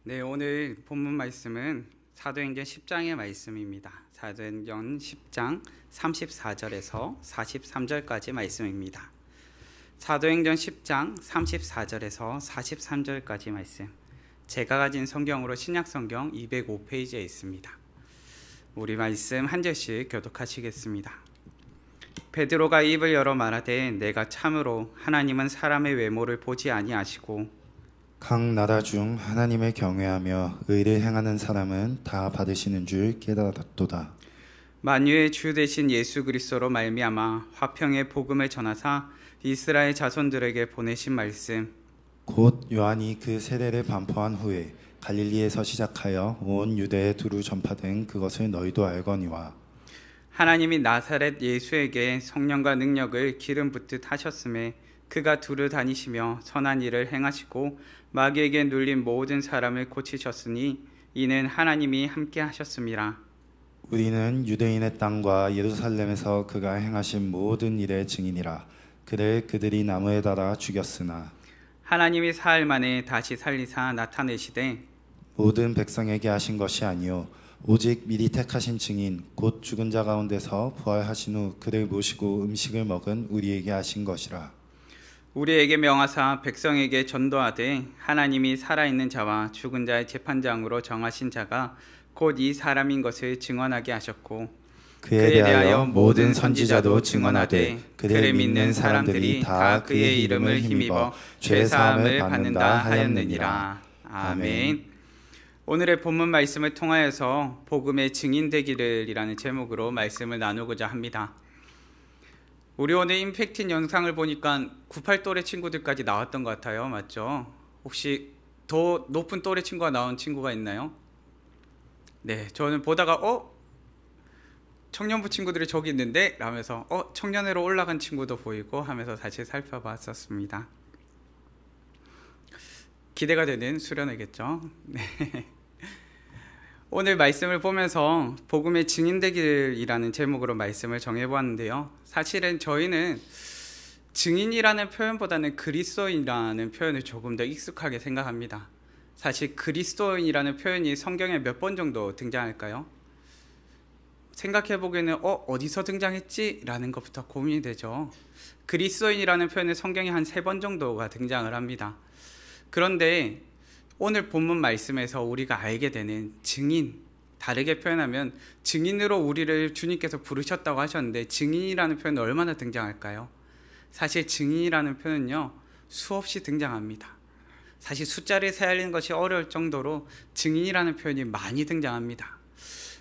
네, 오늘 본문 말씀은 사도행전 10장의 말씀입니다. 사도행전 10장 34절에서 43절까지 말씀입니다. 사도행전 10장 34절에서 43절까지 말씀. 제가 가진 성경으로 신약성경 205페이지에 있습니다. 우리 말씀 한 절씩 교독하시겠습니다. 베드로가 입을 열어 말하되 내가 참으로 하나님은 사람의 외모를 보지 아니하시고 각 나라 중 하나님을 경외하며 의를 행하는 사람은 다 받으시는 줄 깨달았도다. 만유의 주 되신 예수 그리스도로 말미암아 화평의 복음을 전하사 이스라엘 자손들에게 보내신 말씀, 곧 요한이 그 세례를 반포한 후에 갈릴리에서 시작하여 온 유대에 두루 전파된 그것을 너희도 알거니와 하나님이 나사렛 예수에게 성령과 능력을 기름 붓듯 하셨음에 그가 두루 다니시며 선한 일을 행하시고 마귀에게 눌린 모든 사람을 고치셨으니 이는 하나님이 함께 하셨음이라. 우리는 유대인의 땅과 예루살렘에서 그가 행하신 모든 일의 증인이라. 그를 그들이 나무에 달아 죽였으나 하나님이 사흘 만에 다시 살리사 나타내시되 모든 백성에게 하신 것이 아니요 오직 미리 택하신 증인 곧 죽은 자 가운데서 부활하신 후 그를 모시고 음식을 먹은 우리에게 하신 것이라. 우리에게 명하사 백성에게 전도하되 하나님이 살아있는 자와 죽은 자의 재판장으로 정하신 자가 곧 이 사람인 것을 증언하게 하셨고 그에 대하여 모든 선지자도 증언하되 그를 믿는 사람들이 다 그의 이름을 힘입어 죄사함을 받는다 하였느니라. 아멘. 오늘의 본문 말씀을 통하여서 복음의 증인되기를이라는 제목으로 말씀을 나누고자 합니다. 우리 오늘 임팩팅 영상을 보니까 98 또래 친구들까지 나왔던 것 같아요. 맞죠? 혹시 더 높은 또래 친구가 나온 친구가 있나요? 네, 저는 보다가 청년부 친구들이 저기 있는데 라면서 청년회로 올라간 친구도 보이고 하면서 다시 살펴봤었습니다. 기대가 되는 수련회겠죠. 네. 오늘 말씀을 보면서 복음의 증인되기를이라는 제목으로 말씀을 정해보았는데요. 사실은 저희는 증인이라는 표현보다는 그리스도인이라는 표현을 조금 더 익숙하게 생각합니다. 사실 그리스도인이라는 표현이 성경에 몇 번 정도 등장할까요? 생각해보기에는 어디서 등장했지? 라는 것부터 고민이 되죠. 그리스도인이라는 표현은 성경에 한 3번 정도가 등장을 합니다. 그런데 오늘 본문 말씀에서 우리가 알게 되는 증인, 다르게 표현하면 증인으로 우리를 주님께서 부르셨다고 하셨는데 증인이라는 표현은 얼마나 등장할까요? 사실 증인이라는 표현은요, 수없이 등장합니다. 사실 숫자를 세알리는 것이 어려울 정도로 증인이라는 표현이 많이 등장합니다.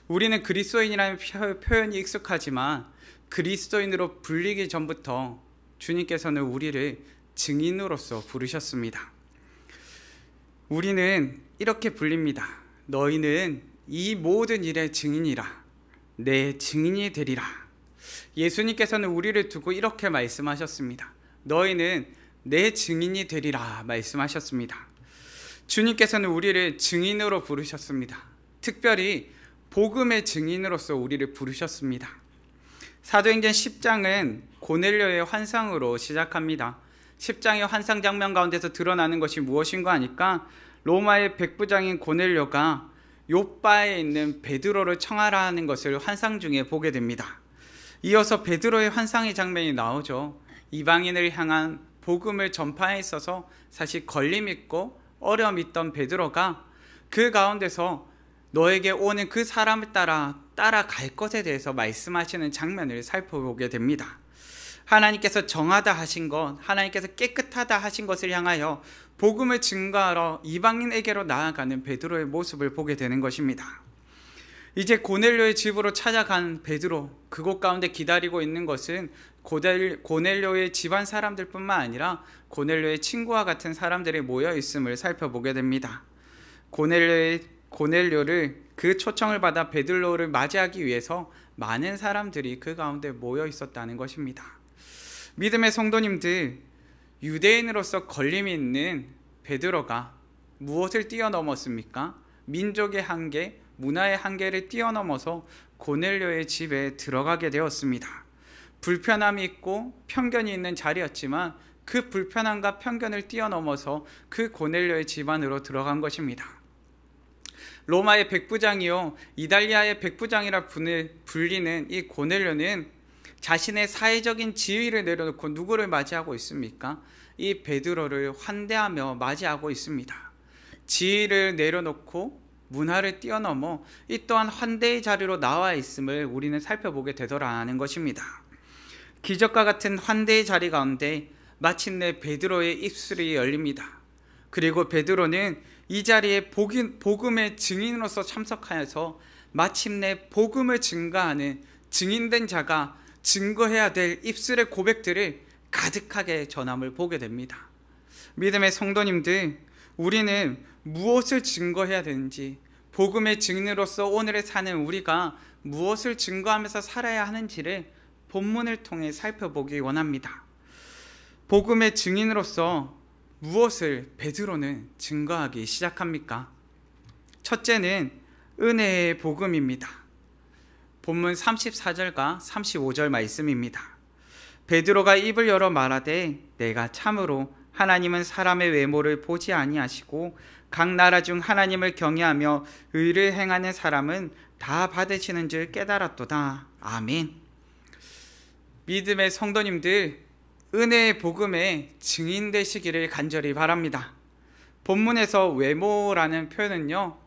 우리는 그리스도인이라는 표현이 익숙하지만 그리스도인으로 불리기 전부터 주님께서는 우리를 증인으로서 부르셨습니다. 우리는 이렇게 불립니다. 너희는 이 모든 일의 증인이라. 내 증인이 되리라. 예수님께서는 우리를 두고 이렇게 말씀하셨습니다. 너희는 내 증인이 되리라 말씀하셨습니다. 주님께서는 우리를 증인으로 부르셨습니다. 특별히 복음의 증인으로서 우리를 부르셨습니다. 사도행전 10장은 고넬료의 환상으로 시작합니다. 10장의 환상 장면 가운데서 드러나는 것이 무엇인가 하니까 로마의 백부장인 고넬료가 욥바에 있는 베드로를 청하라 하는 것을 환상 중에 보게 됩니다. 이어서 베드로의 환상의 장면이 나오죠. 이방인을 향한 복음을 전파에 있어서 사실 걸림 있고 어려움 있던 베드로가 그 가운데서 너에게 오는 그 사람을 따라갈 것에 대해서 말씀하시는 장면을 살펴보게 됩니다. 하나님께서 정하다 하신 것, 하나님께서 깨끗하다 하신 것을 향하여 복음을 증거하러 이방인에게로 나아가는 베드로의 모습을 보게 되는 것입니다. 이제 고넬료의 집으로 찾아간 베드로, 그곳 가운데 기다리고 있는 것은 고넬료의 집안 사람들뿐만 아니라 고넬료의 친구와 같은 사람들이 모여 있음을 살펴보게 됩니다. 고넬료를 그 초청을 받아 베드로를 맞이하기 위해서 많은 사람들이 그 가운데 모여 있었다는 것입니다. 믿음의 성도님들, 유대인으로서 걸림이 있는 베드로가 무엇을 뛰어넘었습니까? 민족의 한계, 문화의 한계를 뛰어넘어서 고넬료의 집에 들어가게 되었습니다. 불편함이 있고 편견이 있는 자리였지만 그 불편함과 편견을 뛰어넘어서 그 고넬료의 집 안으로 들어간 것입니다. 로마의 백부장이요 이달리아의 백부장이라 불리는 이 고넬료는 자신의 사회적인 지위를 내려놓고 누구를 맞이하고 있습니까? 이 베드로를 환대하며 맞이하고 있습니다. 지위를 내려놓고 문화를 뛰어넘어 이 또한 환대의 자리로 나와 있음을 우리는 살펴보게 되더라는 것입니다. 기적과 같은 환대의 자리 가운데 마침내 베드로의 입술이 열립니다. 그리고 베드로는 이 자리에 복음의 증인으로서 참석하여서 마침내 복음을 증거하는 증인된 자가 증거해야 될 입술의 고백들을 가득하게 전함을 보게 됩니다. 믿음의 성도님들, 우리는 무엇을 증거해야 되는지, 복음의 증인으로서 오늘을 사는 우리가 무엇을 증거하면서 살아야 하는지를 본문을 통해 살펴보기 원합니다. 복음의 증인으로서 무엇을 베드로는 증거하기 시작합니까? 첫째는 은혜의 복음입니다. 본문 34절과 35절 말씀입니다. 베드로가 입을 열어 말하되 내가 참으로 하나님은 사람의 외모를 보지 아니하시고 각 나라 중 하나님을 경외하며 의를 행하는 사람은 다 받으시는 줄 깨달았도다. 아멘. 믿음의 성도님들, 은혜의 복음의 증인 되시기를 간절히 바랍니다. 본문에서 외모라는 표현은요,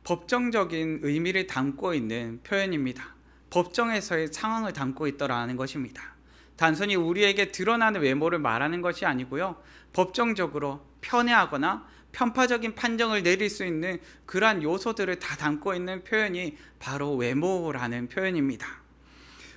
법정적인 의미를 담고 있는 표현입니다. 법정에서의 상황을 담고 있더라는 것입니다. 단순히 우리에게 드러나는 외모를 말하는 것이 아니고요, 법정적으로 편애하거나 편파적인 판정을 내릴 수 있는 그러한 요소들을 다 담고 있는 표현이 바로 외모라는 표현입니다.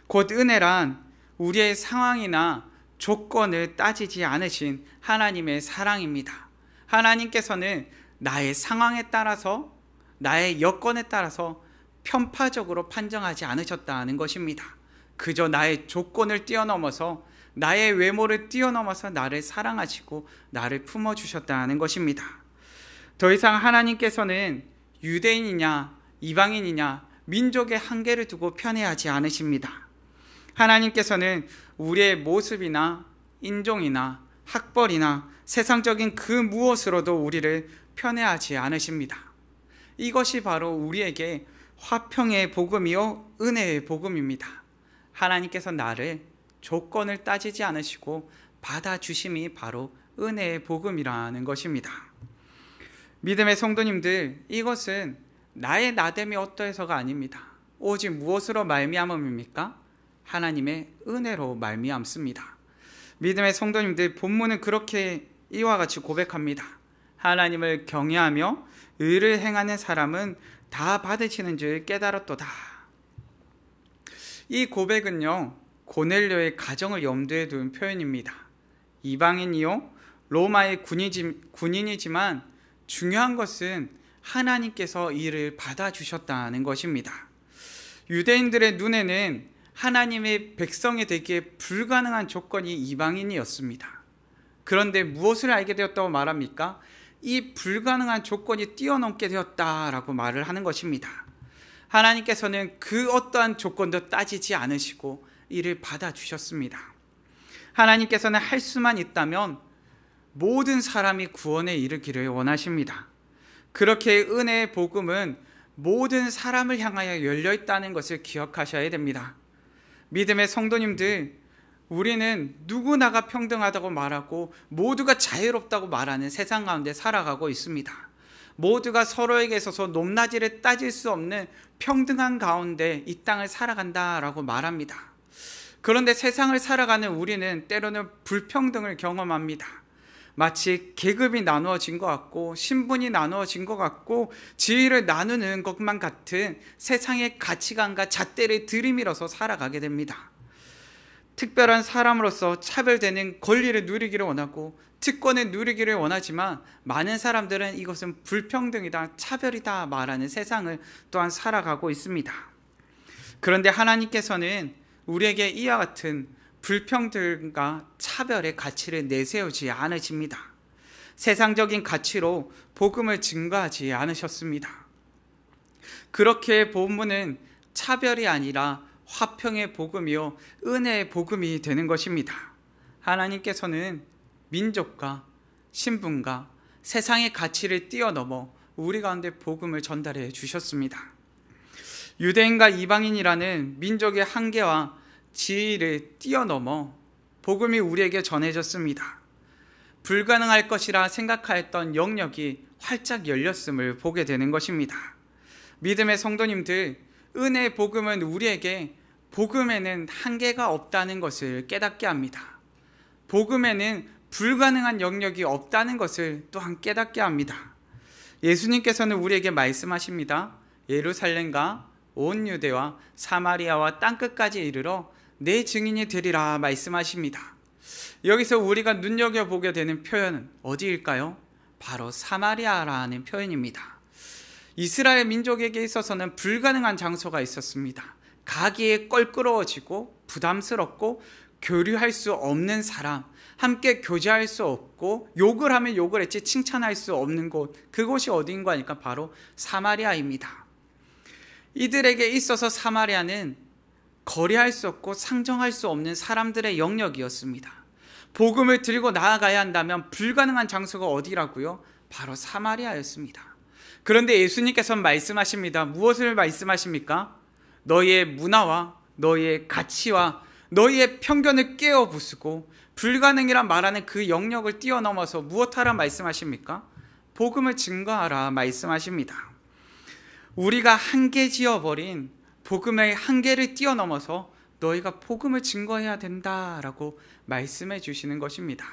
곧 은혜란 우리의 상황이나 조건을 따지지 않으신 하나님의 사랑입니다. 하나님께서는 나의 상황에 따라서, 나의 여건에 따라서 편파적으로 판정하지 않으셨다는 것입니다. 그저 나의 조건을 뛰어넘어서, 나의 외모를 뛰어넘어서 나를 사랑하시고 나를 품어주셨다는 것입니다. 더 이상 하나님께서는 유대인이냐 이방인이냐 민족의 한계를 두고 편애하지 않으십니다. 하나님께서는 우리의 모습이나 인종이나 학벌이나 세상적인 그 무엇으로도 우리를 편애하지 않으십니다. 이것이 바로 우리에게 화평의 복음이요 은혜의 복음입니다. 하나님께서 나를 조건을 따지지 않으시고 받아주심이 바로 은혜의 복음이라는 것입니다. 믿음의 성도님들, 이것은 나의 나됨이 어떠해서가 아닙니다. 오직 무엇으로 말미암음입니까? 하나님의 은혜로 말미암습니다. 믿음의 성도님들, 본문은 그렇게 이와 같이 고백합니다. 하나님을 경외하며 의를 행하는 사람은 다 받으시는 줄 깨달았도다. 이 고백은요, 고넬료의 가정을 염두에 둔 표현입니다. 이방인이요 로마의 군인이지만 중요한 것은 하나님께서 이를 받아주셨다는 것입니다. 유대인들의 눈에는 하나님의 백성이 되기에 불가능한 조건이 이방인이었습니다. 그런데 무엇을 알게 되었다고 말합니까? 이 불가능한 조건이 뛰어넘게 되었다라고 말을 하는 것입니다. 하나님께서는 그 어떠한 조건도 따지지 않으시고 이를 받아주셨습니다. 하나님께서는 할 수만 있다면 모든 사람이 구원에 이르기를 원하십니다. 그렇게 은혜의 복음은 모든 사람을 향하여 열려있다는 것을 기억하셔야 됩니다. 믿음의 성도님들, 우리는 누구나가 평등하다고 말하고 모두가 자유롭다고 말하는 세상 가운데 살아가고 있습니다. 모두가 서로에게 있어서 높낮이를 따질 수 없는 평등한 가운데 이 땅을 살아간다라고 말합니다. 그런데 세상을 살아가는 우리는 때로는 불평등을 경험합니다. 마치 계급이 나누어진 것 같고 신분이 나누어진 것 같고 지위를 나누는 것만 같은 세상의 가치관과 잣대를 들이밀어서 살아가게 됩니다. 특별한 사람으로서 차별되는 권리를 누리기를 원하고 특권을 누리기를 원하지만 많은 사람들은 이것은 불평등이다, 차별이다 말하는 세상을 또한 살아가고 있습니다. 그런데 하나님께서는 우리에게 이와 같은 불평등과 차별의 가치를 내세우지 않으십니다. 세상적인 가치로 복음을 증거하지 않으셨습니다. 그렇게 본문은 차별이 아니라 화평의 복음이요 은혜의 복음이 되는 것입니다. 하나님께서는 민족과 신분과 세상의 가치를 뛰어넘어 우리 가운데 복음을 전달해 주셨습니다. 유대인과 이방인이라는 민족의 한계와 지위를 뛰어넘어 복음이 우리에게 전해졌습니다. 불가능할 것이라 생각하였던 영역이 활짝 열렸음을 보게 되는 것입니다. 믿음의 성도님들, 은혜의 복음은 우리에게 복음에는 한계가 없다는 것을 깨닫게 합니다. 복음에는 불가능한 영역이 없다는 것을 또한 깨닫게 합니다. 예수님께서는 우리에게 말씀하십니다. 예루살렘과 온 유대와 사마리아와 땅끝까지 이르러 내 증인이 되리라 말씀하십니다. 여기서 우리가 눈여겨보게 되는 표현은 어디일까요? 바로 사마리아라는 표현입니다. 이스라엘 민족에게 있어서는 불가능한 장소가 있었습니다. 가기에 껄끄러워지고 부담스럽고 교류할 수 없는 사람, 함께 교제할 수 없고 욕을 하면 욕을 했지 칭찬할 수 없는 곳, 그곳이 어딘가 하니까 바로 사마리아입니다. 이들에게 있어서 사마리아는 거래할 수 없고 상정할 수 없는 사람들의 영역이었습니다. 복음을 들고 나아가야 한다면 불가능한 장소가 어디라고요? 바로 사마리아였습니다. 그런데 예수님께서는 말씀하십니다. 무엇을 말씀하십니까? 너희의 문화와 너희의 가치와 너희의 편견을 깨어 부수고 불가능이라 말하는 그 영역을 뛰어넘어서 무엇하라 말씀하십니까? 복음을 증거하라 말씀하십니다. 우리가 한계 지어버린 복음의 한계를 뛰어넘어서 너희가 복음을 증거해야 된다라고 말씀해 주시는 것입니다.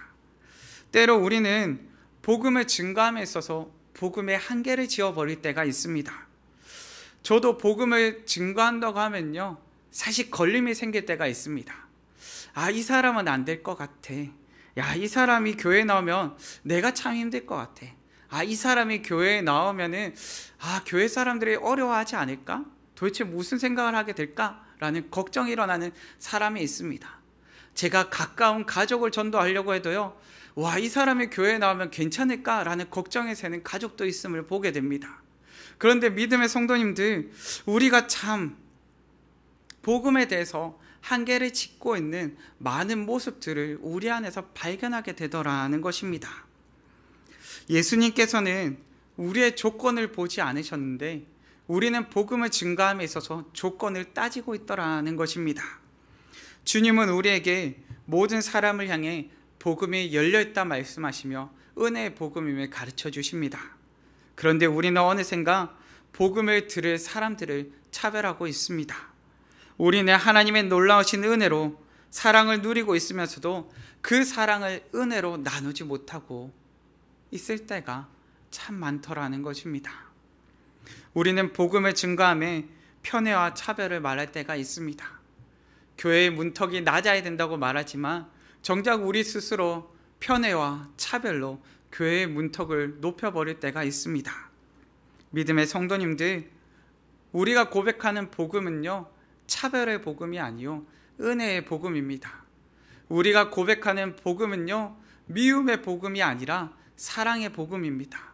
때로 우리는 복음을 증거함에 있어서 복음의 한계를 지어버릴 때가 있습니다. 저도 복음을 증거한다고 하면요, 사실 걸림이 생길 때가 있습니다. 이 사람은 안 될 것 같아. 이 사람이 교회에 나오면 내가 참 힘들 것 같아. 이 사람이 교회에 나오면은 교회 사람들이 어려워하지 않을까? 도대체 무슨 생각을 하게 될까라는 걱정이 일어나는 사람이 있습니다. 제가 가까운 가족을 전도하려고 해도요, 이 사람이 교회에 나오면 괜찮을까라는 걱정에 새는 가족도 있음을 보게 됩니다. 그런데 믿음의 성도님들, 우리가 참 복음에 대해서 한계를 짓고 있는 많은 모습들을 우리 안에서 발견하게 되더라는 것입니다. 예수님께서는 우리의 조건을 보지 않으셨는데 우리는 복음을 증거함에 있어서 조건을 따지고 있더라는 것입니다. 주님은 우리에게 모든 사람을 향해 복음이 열려있다 말씀하시며 은혜의 복음임을 가르쳐 주십니다. 그런데 우리는 어느샌가 복음을 들을 사람들을 차별하고 있습니다. 우리는 하나님의 놀라우신 은혜로 사랑을 누리고 있으면서도 그 사랑을 은혜로 나누지 못하고 있을 때가 참 많더라는 것입니다. 우리는 복음을 증거함에 편애와 차별을 말할 때가 있습니다. 교회의 문턱이 낮아야 된다고 말하지만 정작 우리 스스로 편애와 차별로 교회의 문턱을 높여버릴 때가 있습니다. 믿음의 성도님들, 우리가 고백하는 복음은요, 차별의 복음이 아니요 은혜의 복음입니다. 우리가 고백하는 복음은요, 미움의 복음이 아니라 사랑의 복음입니다.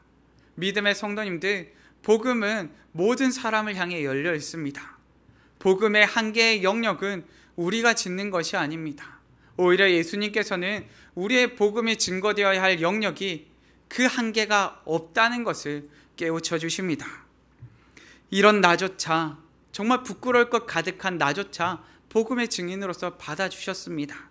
믿음의 성도님들, 복음은 모든 사람을 향해 열려 있습니다. 복음의 한계의 영역은 우리가 짓는 것이 아닙니다. 오히려 예수님께서는 우리의 복음이 증거되어야 할 영역이 그 한계가 없다는 것을 깨우쳐 주십니다. 이런 나조차, 정말 부끄러울 것 가득한 나조차 복음의 증인으로서 받아주셨습니다.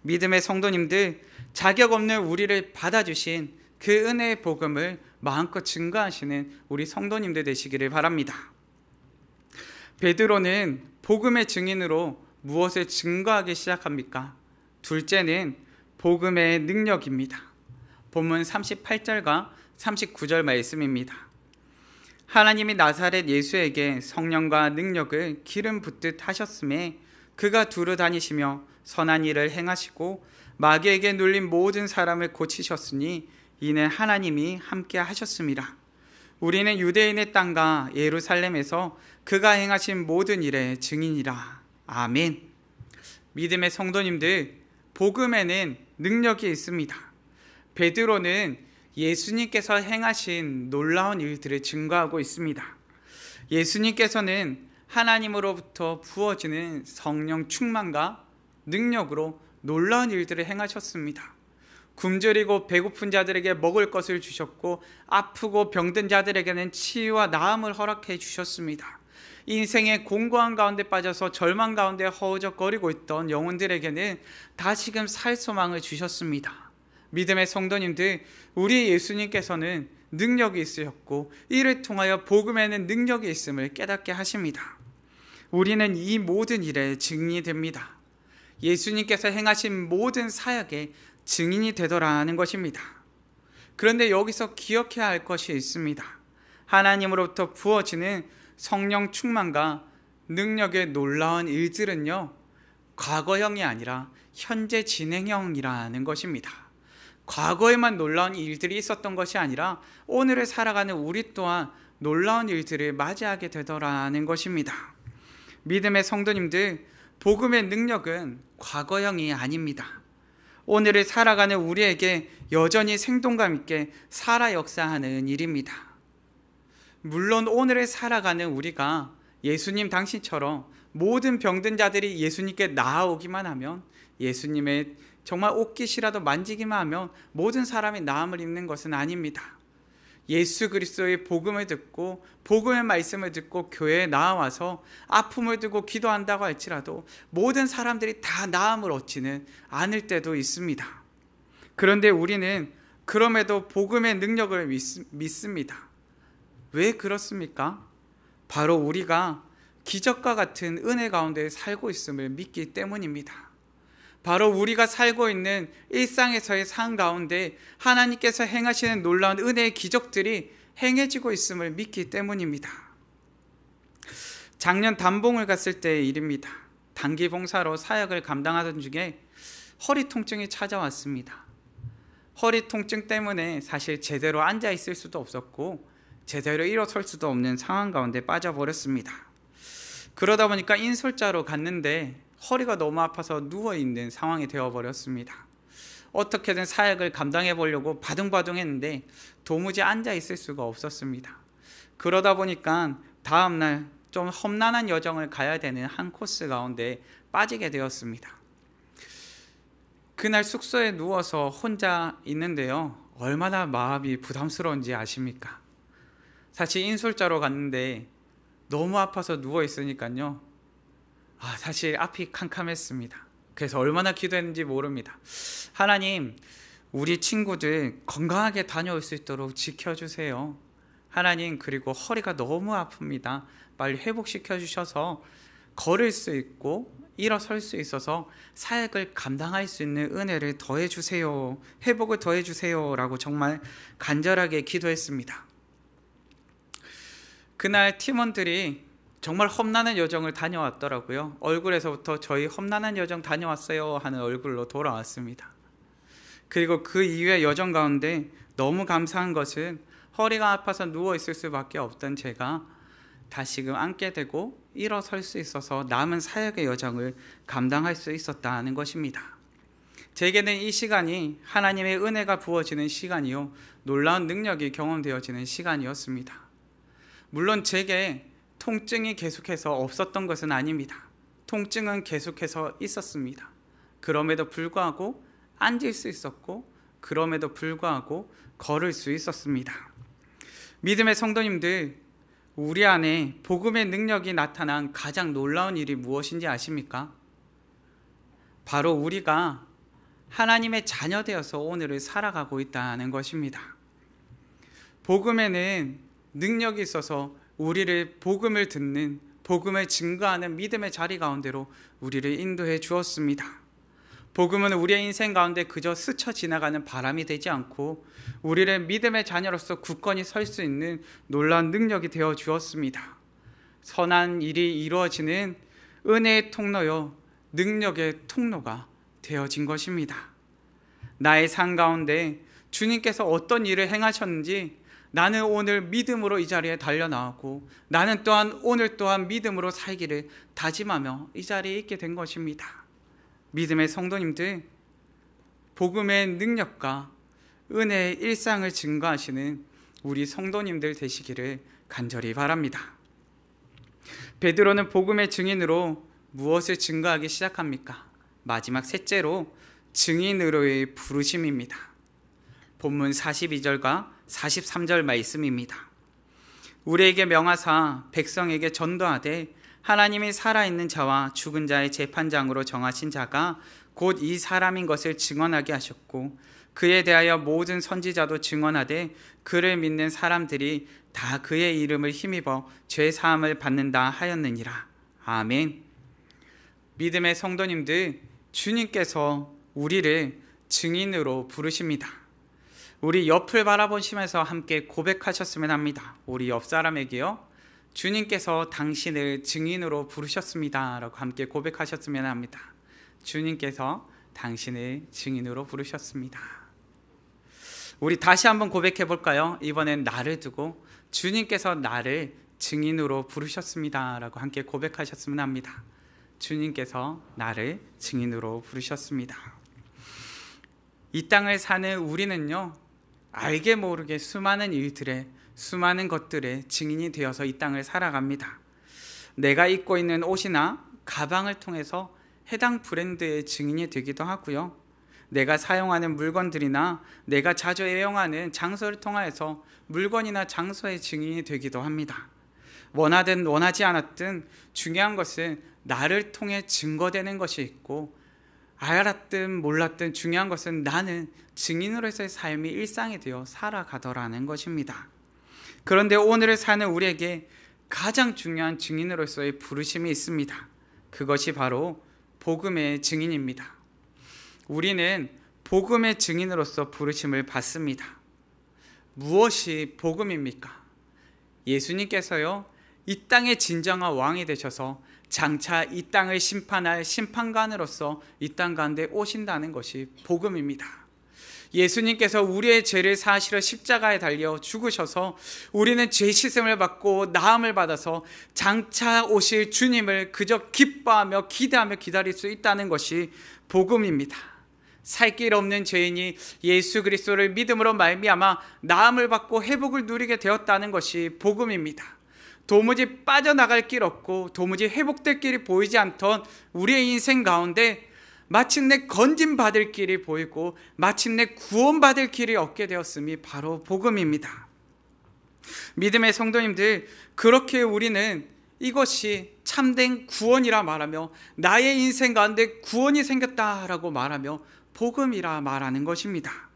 믿음의 성도님들, 자격 없는 우리를 받아주신 그 은혜의 복음을 마음껏 증거하시는 우리 성도님들 되시기를 바랍니다. 베드로는 복음의 증인으로 무엇을 증거하기 시작합니까? 둘째는 복음의 능력입니다. 본문 38절과 39절 말씀입니다. 하나님이 나사렛 예수에게 성령과 능력을 기름 붓듯 하셨음에 그가 두루 다니시며 선한 일을 행하시고 마귀에게 눌린 모든 사람을 고치셨으니 이는 하나님이 함께 하셨습니다. 우리는 유대인의 땅과 예루살렘에서 그가 행하신 모든 일의 증인이라. 아멘. 믿음의 성도님들, 복음에는 능력이 있습니다. 베드로는 예수님께서 행하신 놀라운 일들을 증거하고 있습니다. 예수님께서는 하나님으로부터 부어지는 성령 충만과 능력으로 놀라운 일들을 행하셨습니다. 굶주리고 배고픈 자들에게 먹을 것을 주셨고 아프고 병든 자들에게는 치유와 나음을 허락해 주셨습니다. 인생의 공고한 가운데 빠져서 절망 가운데 허우적거리고 있던 영혼들에게는 다시금 살 소망을 주셨습니다. 믿음의 성도님들, 우리 예수님께서는 능력이 있으셨고 이를 통하여 복음에는 능력이 있음을 깨닫게 하십니다. 우리는 이 모든 일에 증인이 됩니다. 예수님께서 행하신 모든 사역에 증인이 되더라는 것입니다. 그런데 여기서 기억해야 할 것이 있습니다. 하나님으로부터 부어지는 성령 충만과 능력의 놀라운 일들은요, 과거형이 아니라 현재 진행형이라는 것입니다. 과거에만 놀라운 일들이 있었던 것이 아니라 오늘을 살아가는 우리 또한 놀라운 일들을 맞이하게 되더라는 것입니다. 믿음의 성도님들, 복음의 능력은 과거형이 아닙니다. 오늘을 살아가는 우리에게 여전히 생동감 있게 살아 역사하는 일입니다. 물론 오늘을 살아가는 우리가 예수님 당신처럼 모든 병든 자들이 예수님께 나아오기만 하면, 예수님의 정말 옷깃이라도 만지기만 하면 모든 사람이 나음을 입는 것은 아닙니다. 예수 그리스도의 복음을 듣고 복음의 말씀을 듣고 교회에 나와서 아픔을 두고 기도한다고 할지라도 모든 사람들이 다 나음을 얻지는 않을 때도 있습니다. 그런데 우리는 그럼에도 복음의 능력을 믿습니다. 왜 그렇습니까? 바로 우리가 기적과 같은 은혜 가운데 살고 있음을 믿기 때문입니다. 바로 우리가 살고 있는 일상에서의 삶 가운데 하나님께서 행하시는 놀라운 은혜의 기적들이 행해지고 있음을 믿기 때문입니다. 작년 단봉을 갔을 때의 일입니다. 단기 봉사로 사역을 감당하던 중에 허리 통증이 찾아왔습니다. 허리 통증 때문에 사실 제대로 앉아 있을 수도 없었고 제대로 일어설 수도 없는 상황 가운데 빠져버렸습니다. 그러다 보니까 인솔자로 갔는데 허리가 너무 아파서 누워있는 상황이 되어버렸습니다. 어떻게든 사역을 감당해 보려고 바둥바둥했는데 도무지 앉아있을 수가 없었습니다. 그러다 보니까 다음날 좀 험난한 여정을 가야 되는 한 코스 가운데 빠지게 되었습니다. 그날 숙소에 누워서 혼자 있는데요, 얼마나 마음이 부담스러운지 아십니까? 사실 인솔자로 갔는데 너무 아파서 누워있으니까요, 사실 앞이 캄캄했습니다. 그래서 얼마나 기도했는지 모릅니다. 하나님, 우리 친구들 건강하게 다녀올 수 있도록 지켜주세요. 하나님, 그리고 허리가 너무 아픕니다. 빨리 회복시켜 주셔서 걸을 수 있고 일어설 수 있어서 사역을 감당할 수 있는 은혜를 더해 주세요. 회복을 더해 주세요. 라고 정말 간절하게 기도했습니다. 그날 팀원들이 정말 험난한 여정을 다녀왔더라고요. 얼굴에서부터 저희 험난한 여정 다녀왔어요 하는 얼굴로 돌아왔습니다. 그리고 그 이후의 여정 가운데 너무 감사한 것은 허리가 아파서 누워있을 수밖에 없던 제가 다시금 앉게 되고 일어설 수 있어서 남은 사역의 여정을 감당할 수 있었다는 것입니다. 제게는 이 시간이 하나님의 은혜가 부어지는 시간이요, 놀라운 능력이 경험되어지는 시간이었습니다. 물론 제게 통증이 계속해서 없었던 것은 아닙니다. 통증은 계속해서 있었습니다. 그럼에도 불구하고 앉을 수 있었고, 그럼에도 불구하고 걸을 수 있었습니다. 믿음의 성도님들, 우리 안에 복음의 능력이 나타난 가장 놀라운 일이 무엇인지 아십니까? 바로 우리가 하나님의 자녀 되어서 오늘을 살아가고 있다는 것입니다. 복음에는 능력이 있어서 우리를 복음을 듣는, 복음을 증거하는 믿음의 자리 가운데로 우리를 인도해 주었습니다. 복음은 우리의 인생 가운데 그저 스쳐 지나가는 바람이 되지 않고 우리를 믿음의 자녀로서 굳건히 설 수 있는 놀라운 능력이 되어 주었습니다. 선한 일이 이루어지는 은혜의 통로요, 능력의 통로가 되어진 것입니다. 나의 삶 가운데 주님께서 어떤 일을 행하셨는지 나는 오늘 믿음으로 이 자리에 달려나왔고, 나는 또한 오늘 또한 믿음으로 살기를 다짐하며 이 자리에 있게 된 것입니다. 믿음의 성도님들, 복음의 능력과 은혜의 일상을 증거하시는 우리 성도님들 되시기를 간절히 바랍니다. 베드로는 복음의 증인으로 무엇을 증거하기 시작합니까? 마지막 셋째로 증인으로의 부르심입니다. 본문 42절과 43절 말씀입니다. 우리에게 명하사 백성에게 전도하되 하나님이 살아있는 자와 죽은 자의 재판장으로 정하신 자가 곧 이 사람인 것을 증언하게 하셨고 그에 대하여 모든 선지자도 증언하되 그를 믿는 사람들이 다 그의 이름을 힘입어 죄 사함을 받는다 하였느니라. 아멘. 믿음의 성도님들, 주님께서 우리를 증인으로 부르십니다. 우리 옆을 바라보시면서 함께 고백하셨으면 합니다. 우리 옆 사람에게요, 주님께서 당신을 증인으로 부르셨습니다 라고 함께 고백하셨으면 합니다. 주님께서 당신을 증인으로 부르셨습니다. 우리 다시 한번 고백해 볼까요? 이번엔 나를 두고 주님께서 나를 증인으로 부르셨습니다 라고 함께 고백하셨으면 합니다. 주님께서 나를 증인으로 부르셨습니다. 이 땅을 사는 우리는요, 알게 모르게 수많은 일들에, 수많은 것들에 증인이 되어서 이 땅을 살아갑니다. 내가 입고 있는 옷이나 가방을 통해서 해당 브랜드의 증인이 되기도 하고요, 내가 사용하는 물건들이나 내가 자주 애용하는 장소를 통하여서 물건이나 장소의 증인이 되기도 합니다. 원하든 원하지 않았든 중요한 것은 나를 통해 증거되는 것이 있고, 알았든 몰랐든 중요한 것은 나는 증인으로서의 삶이 일상이 되어 살아가더라는 것입니다. 그런데 오늘을 사는 우리에게 가장 중요한 증인으로서의 부르심이 있습니다. 그것이 바로 복음의 증인입니다. 우리는 복음의 증인으로서 부르심을 받습니다. 무엇이 복음입니까? 예수님께서요, 이 땅의 진정한 왕이 되셔서 장차 이 땅을 심판할 심판관으로서 이 땅 가운데 오신다는 것이 복음입니다. 예수님께서 우리의 죄를 사시려 십자가에 달려 죽으셔서 우리는 죄 씻음을 받고 나음을 받아서 장차 오실 주님을 그저 기뻐하며 기대하며 기다릴 수 있다는 것이 복음입니다. 살 길 없는 죄인이 예수 그리스도를 믿음으로 말미암아 나음을 받고 회복을 누리게 되었다는 것이 복음입니다. 도무지 빠져나갈 길 없고 도무지 회복될 길이 보이지 않던 우리의 인생 가운데 마침내 건진받을 길이 보이고 마침내 구원받을 길이 얻게 되었음이 바로 복음입니다. 믿음의 성도님들, 그렇게 우리는 이것이 참된 구원이라 말하며 나의 인생 가운데 구원이 생겼다라고 말하며 복음이라 말하는 것입니다.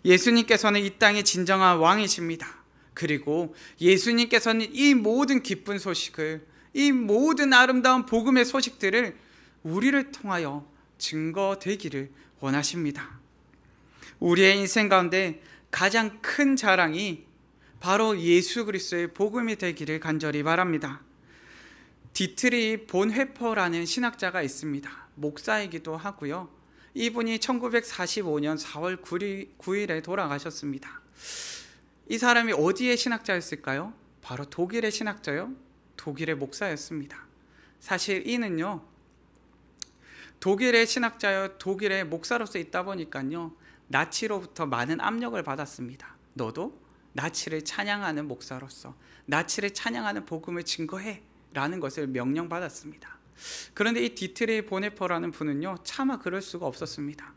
예수님께서는 이 땅의 진정한 왕이십니다. 그리고 예수님께서는 이 모든 기쁜 소식을, 이 모든 아름다운 복음의 소식들을 우리를 통하여 증거되기를 원하십니다. 우리의 인생 가운데 가장 큰 자랑이 바로 예수 그리스도의 복음이 되기를 간절히 바랍니다. 디트리 본회퍼라는 신학자가 있습니다. 목사이기도 하고요, 이분이 1945년 4월 9일에 돌아가셨습니다. 이 사람이 어디의 신학자였을까요? 바로 독일의 신학자요, 독일의 목사였습니다. 사실 이는요, 독일의 신학자여 독일의 목사로서 있다 보니까요, 나치로부터 많은 압력을 받았습니다. 너도 나치를 찬양하는 목사로서 나치를 찬양하는 복음을 증거해 라는 것을 명령받았습니다. 그런데 이 디트리 보네퍼라는 분은요, 차마 그럴 수가 없었습니다.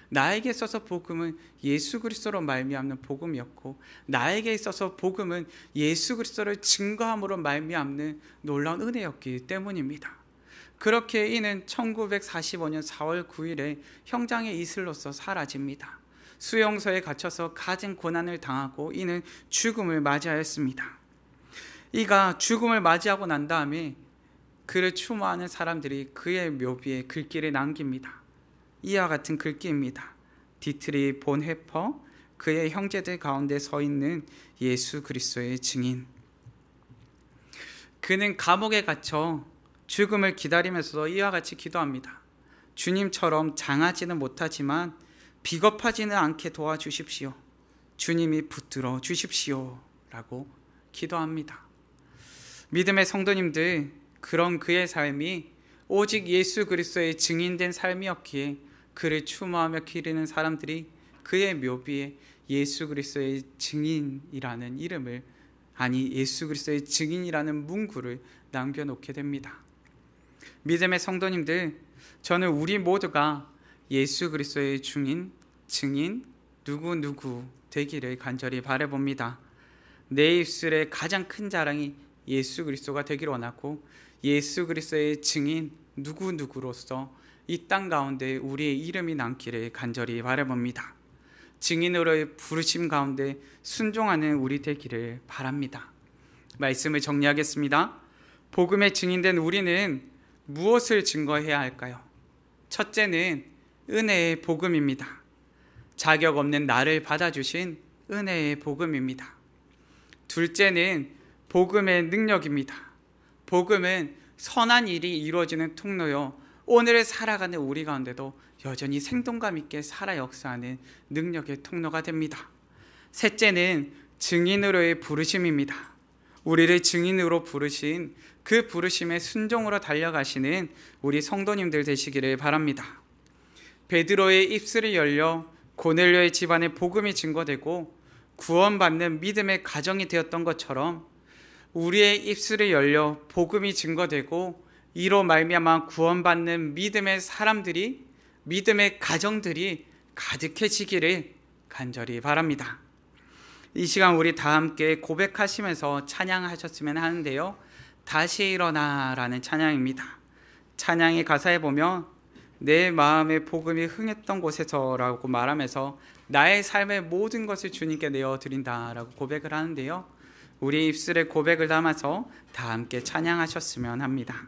나에게 있어서 복음은 예수 그리스도로 말미암는 복음이었고, 나에게 있어서 복음은 예수 그리스도를 증거함으로 말미암는 놀라운 은혜였기 때문입니다. 그렇게 이는 1945년 4월 9일에 형장의 이슬로서 사라집니다. 수용소에 갇혀서 갖은 고난을 당하고 이는 죽음을 맞이하였습니다. 이가 죽음을 맞이하고 난 다음에 그를 추모하는 사람들이 그의 묘비에 글귀를 남깁니다. 이와 같은 글귀입니다. 디트리 본헤퍼, 그의 형제들 가운데 서 있는 예수 그리스도의 증인. 그는 감옥에 갇혀 죽음을 기다리면서 이와 같이 기도합니다. 주님처럼 장하지는 못하지만 비겁하지는 않게 도와주십시오. 주님이 붙들어 주십시오 라고 기도합니다. 믿음의 성도님들, 그런 그의 삶이 오직 예수 그리스도의 증인된 삶이었기에 그를 추모하며 기리는 사람들이 그의 묘비에 예수 그리스도의 증인이라는 이름을, 아니 예수 그리스도의 증인이라는 문구를 남겨놓게 됩니다. 믿음의 성도님들, 저는 우리 모두가 예수 그리스도의 증인, 누구 되기를 간절히 바라봅니다. 내 입술의 가장 큰 자랑이 예수 그리스도가 되기를 원하고 예수 그리스도의 증인 누구로서 이 땅 가운데 우리의 이름이 남기를 간절히 바라봅니다. 증인으로의 부르심 가운데 순종하는 우리 되기를 바랍니다. 말씀을 정리하겠습니다. 복음의 증인된 우리는 무엇을 증거해야 할까요? 첫째는 은혜의 복음입니다. 자격 없는 나를 받아주신 은혜의 복음입니다. 둘째는 복음의 능력입니다. 복음은 선한 일이 이루어지는 통로요, 오늘을 살아가는 우리 가운데도 여전히 생동감 있게 살아 역사하는 능력의 통로가 됩니다. 셋째는 증인으로의 부르심입니다. 우리를 증인으로 부르신 그 부르심의 순종으로 달려가시는 우리 성도님들 되시기를 바랍니다. 베드로의 입술이 열려 고넬료의 집안에 복음이 증거되고 구원받는 믿음의 가정이 되었던 것처럼 우리의 입술이 열려 복음이 증거되고 이로 말미암아 구원받는 믿음의 사람들이, 믿음의 가정들이 가득해지기를 간절히 바랍니다. 이 시간 우리 다 함께 고백하시면서 찬양하셨으면 하는데요, 다시 일어나라는 찬양입니다. 찬양의 가사에 보면 내 마음의 복음이 흥했던 곳에서라고 말하면서 나의 삶의 모든 것을 주님께 내어드린다라고 고백을 하는데요, 우리 입술에 고백을 담아서 다 함께 찬양하셨으면 합니다.